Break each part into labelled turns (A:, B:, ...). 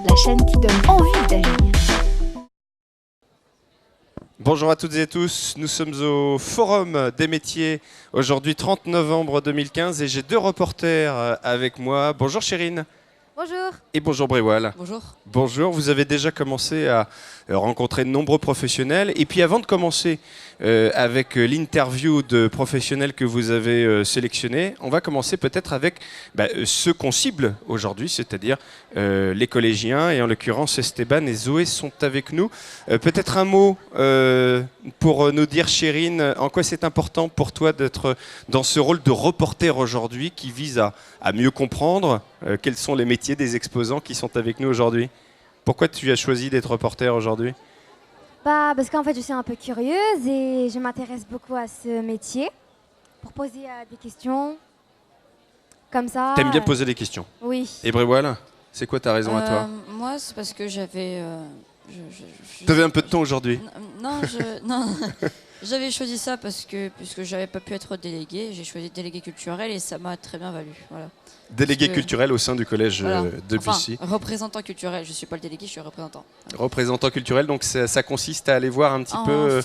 A: la chaîne qui donne envie d'agir.
B: Bonjour à toutes et à tous, nous sommes au Forum des métiers, aujourd'hui 30 novembre 2015 et j'ai deux reporters avec moi. Bonjour Chérine.
C: Bonjour.
B: Et bonjour Brévoil.
C: Bonjour.
B: Bonjour, vous avez déjà commencé à rencontrer de nombreux professionnels. Et puis avant de commencer avec l'interview de professionnels que vous avez sélectionnés, on va commencer peut-être avec ceux qu'on cible aujourd'hui, c'est-à-dire les collégiens. Et en l'occurrence, Esteban et Zoé sont avec nous. Peut-être un mot pour nous dire, Chérine, en quoi c'est important pour toi d'être dans ce rôle de reporter aujourd'hui qui vise à mieux comprendre quels sont les métiers des exposants qui sont avec nous aujourd'hui. Pourquoi tu as choisi d'être reporter aujourd'hui?
C: Parce qu'en fait, je suis un peu curieuse et je m'intéresse beaucoup à ce métier pour poser des questions comme ça.
B: T'aimes bien poser des questions?
C: Oui.
B: Et Brévoil, c'est quoi ta raison à toi?
D: Moi, c'est parce que j'avais...
B: T'avais un peu de temps aujourd'hui?
D: Non, j'avais choisi ça parce que puisque j'avais pas pu être délégué, j'ai choisi délégué culturel et ça m'a très bien valu. Voilà.
B: Délégué culturel au sein du collège de Bussy.
D: Enfin, représentant culturel, je suis pas le délégué, je suis le représentant.
B: Représentant culturel, donc ça consiste à aller voir un petit peu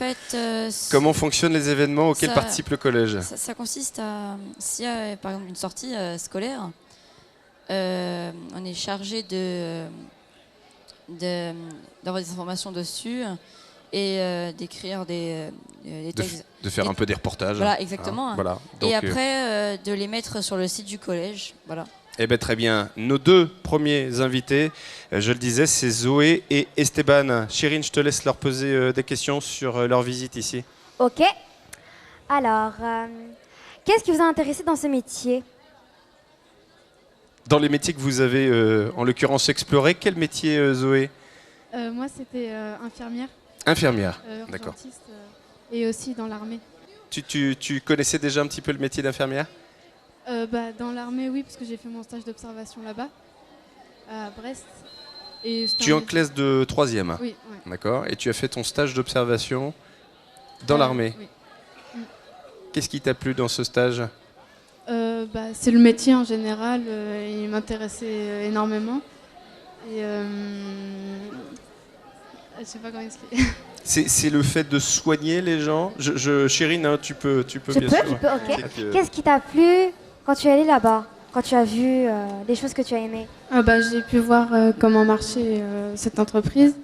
B: comment fonctionnent les événements auxquels participe le collège.
D: Ça consiste à, s'il y a par exemple une sortie scolaire, on est chargé d'avoir des informations dessus et d'écrire des textes.
B: De faire un peu des reportages.
D: Voilà, exactement.
B: Hein, voilà. Donc,
D: et après, de les mettre sur le site du collège. Voilà.
B: Eh bien, très bien. Nos deux premiers invités, je le disais, c'est Zoé et Esteban. Chérine, je te laisse leur poser des questions sur leur visite ici.
C: Ok. Alors, qu'est-ce qui vous a intéressé dans ce métier?
B: Dans les métiers que vous avez, en l'occurrence, explorés, quel métier, Zoé?
E: Moi, c'était infirmière.
B: Infirmière, d'accord.
E: Et aussi dans l'armée.
B: Tu connaissais déjà un petit peu le métier d'infirmière?
E: Dans l'armée, oui, parce que j'ai fait mon stage d'observation là-bas, à Brest. Et
B: tu es en classe de 3e?
E: Oui. Ouais.
B: D'accord. Et tu as fait ton stage d'observation dans l'armée?
E: Oui.
B: Qu'est-ce qui t'a plu dans ce stage?
E: C'est le métier en général, il m'intéressait énormément. Et je sais pas comment expliquer.
B: C'est le fait de soigner les gens. Chérine, hein, tu peux bien sûr.
C: Je peux, ok. Qu'est-ce qui t'a plu quand tu es allé là-bas? Quand tu as vu des choses que tu as aimées?
E: J'ai pu voir comment marchait cette entreprise,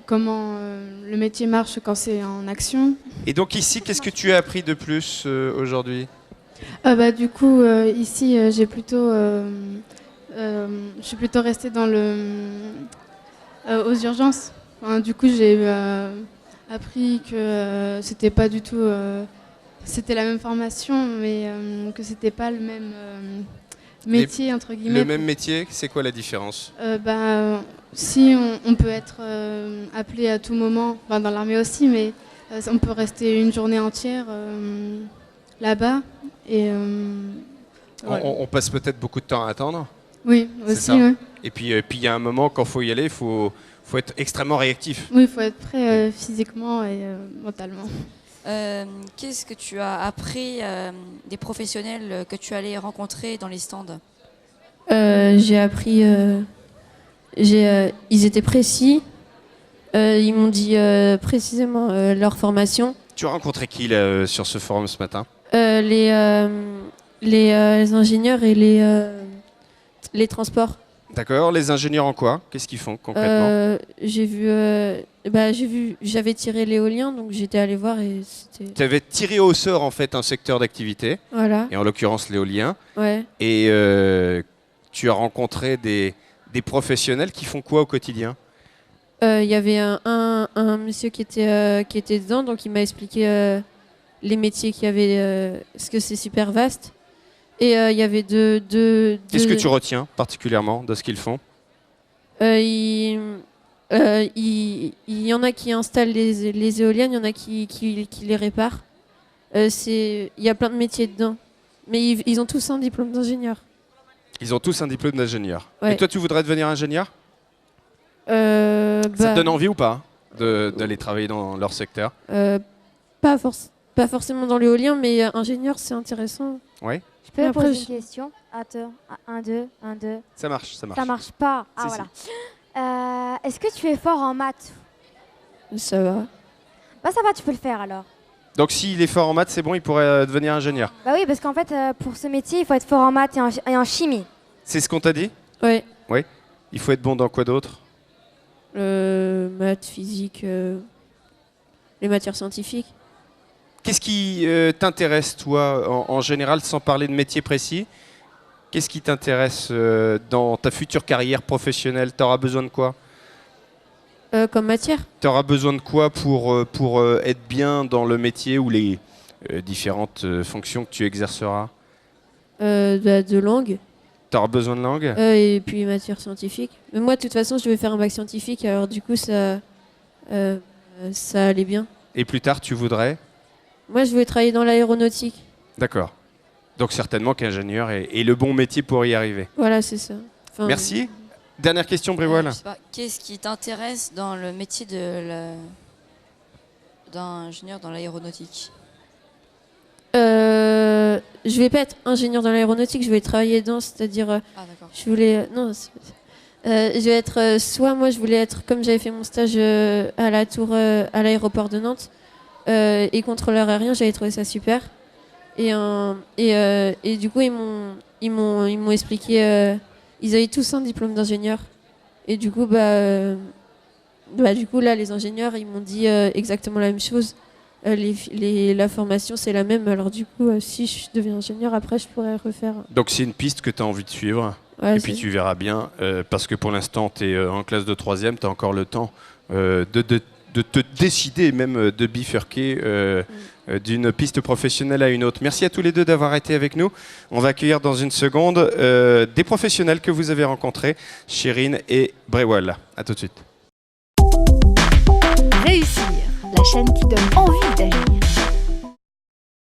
E: comment le métier marche quand c'est en action.
B: Et donc ici, qu'est-ce que tu as appris de plus aujourd'hui?
E: Du coup, ici, je suis plutôt restée dans aux urgences. Du coup, j'ai appris que c'était pas du tout... c'était la même formation, mais que c'était pas le même métier, entre guillemets.
B: Le même métier, c'est quoi la différence?
E: Si on peut être appelé à tout moment, dans l'armée aussi, mais on peut rester une journée entière là-bas. Et,
B: voilà. On passe peut-être beaucoup de temps à attendre?
E: Oui, aussi. Ouais.
B: Et puis il y a un moment, quand il faut y aller, il faut être extrêmement réactif.
E: Oui, il faut être prêt physiquement et mentalement.
D: Qu'est-ce que tu as appris des professionnels que tu allais rencontrer dans les stands?
F: J'ai appris... ils étaient précis. Ils m'ont dit précisément leur formation.
B: Tu as rencontré qui là, sur ce forum ce matin?
F: Les ingénieurs et les transports.
B: D'accord. Les ingénieurs en quoi? Qu'est-ce qu'ils font concrètement?
F: J'avais tiré l'éolien, donc j'étais allée voir et c'était...
B: Tu avais tiré au sort en fait un secteur d'activité,
F: voilà.
B: Et en l'occurrence l'éolien.
F: Ouais.
B: Et tu as rencontré des professionnels qui font quoi au quotidien?
F: Il y avait un monsieur qui était dedans, donc il m'a expliqué les métiers qu'il y avait, parce que c'est super vaste. Et il y avait Qu'est-ce
B: que tu retiens particulièrement de ce qu'ils font?
F: Il y en a qui installent les éoliennes, il y en a qui les réparent. Il y a plein de métiers dedans. Mais ils ont tous un diplôme d'ingénieur.
B: Ils ont tous un diplôme d'ingénieur.
F: Ouais.
B: Et toi, tu voudrais devenir ingénieur? Ça te donne envie ou pas d'aller travailler dans leur secteur?
F: Pas pas forcément dans l'éolien, mais ingénieur, c'est intéressant.
B: Oui,
C: Je peux
F: Et après,
C: poser
F: je-
C: une question? Attends, 1, 2, 1, 2.
B: ça marche, ça marche.
C: Ça marche pas. Ah
B: Si,
C: voilà. Est-ce que tu es fort en maths?
F: Ça va.
C: Bah ça va, tu peux le faire alors.
B: Donc s'il est fort en maths, c'est bon, il pourrait devenir ingénieur.
C: Bah oui, parce qu'en fait, pour ce métier, il faut être fort en maths et en chimie.
B: C'est ce qu'on t'a dit?
F: Ouais.
B: Il faut être bon dans quoi d'autre?
F: Maths, physique, les matières scientifiques.
B: Qu'est-ce qui t'intéresse, toi, en général, sans parler de métier précis? Qu'est-ce qui t'intéresse dans ta future carrière professionnelle? Tu auras besoin de quoi?
F: Comme matière.
B: Tu auras besoin de quoi pour être bien dans le métier ou les différentes fonctions que tu exerceras?
F: De langue.
B: Tu auras besoin de langue?
F: Et puis matière scientifique. Mais moi, de toute façon, je vais faire un bac scientifique, alors du coup, ça allait bien.
B: Et plus tard, tu voudrais?
F: Moi, je voulais travailler dans l'aéronautique.
B: D'accord. Donc certainement qu'ingénieur est le bon métier pour y arriver.
F: Voilà, c'est ça. Enfin,
B: Merci. Dernière question, Brévoil.
D: Je sais pas, qu'est-ce qui t'intéresse dans le métier d'ingénieur dans l'aéronautique?
F: Je vais pas être ingénieur dans l'aéronautique, je vais travailler dedans, c'est-à-dire,
D: Ah d'accord.
F: je voulais. Non, je vais être. Soit moi, je voulais être, comme j'avais fait mon stage à la tour, à l'aéroport de Nantes, et contrôleur aérien, j'avais trouvé ça super. Et du coup, ils m'ont expliqué. Ils avaient tous un diplôme d'ingénieur. Et du coup, du coup, là, les ingénieurs, ils m'ont dit exactement la même chose. La formation, c'est la même. Alors du coup, si je deviens ingénieur, après, je pourrais refaire.
B: Donc c'est une piste que tu as envie de suivre.
F: Ouais,
B: Et puis tu verras bien, parce que pour l'instant, tu es en classe de 3e, tu as encore le temps de te décider, même de bifurquer d'une piste professionnelle à une autre. Merci à tous les deux d'avoir été avec nous. On va accueillir dans une seconde des professionnels que vous avez rencontrés, Chérine et Brévoil. A tout de suite.
A: Réussir, la chaîne qui donne envie d'agir.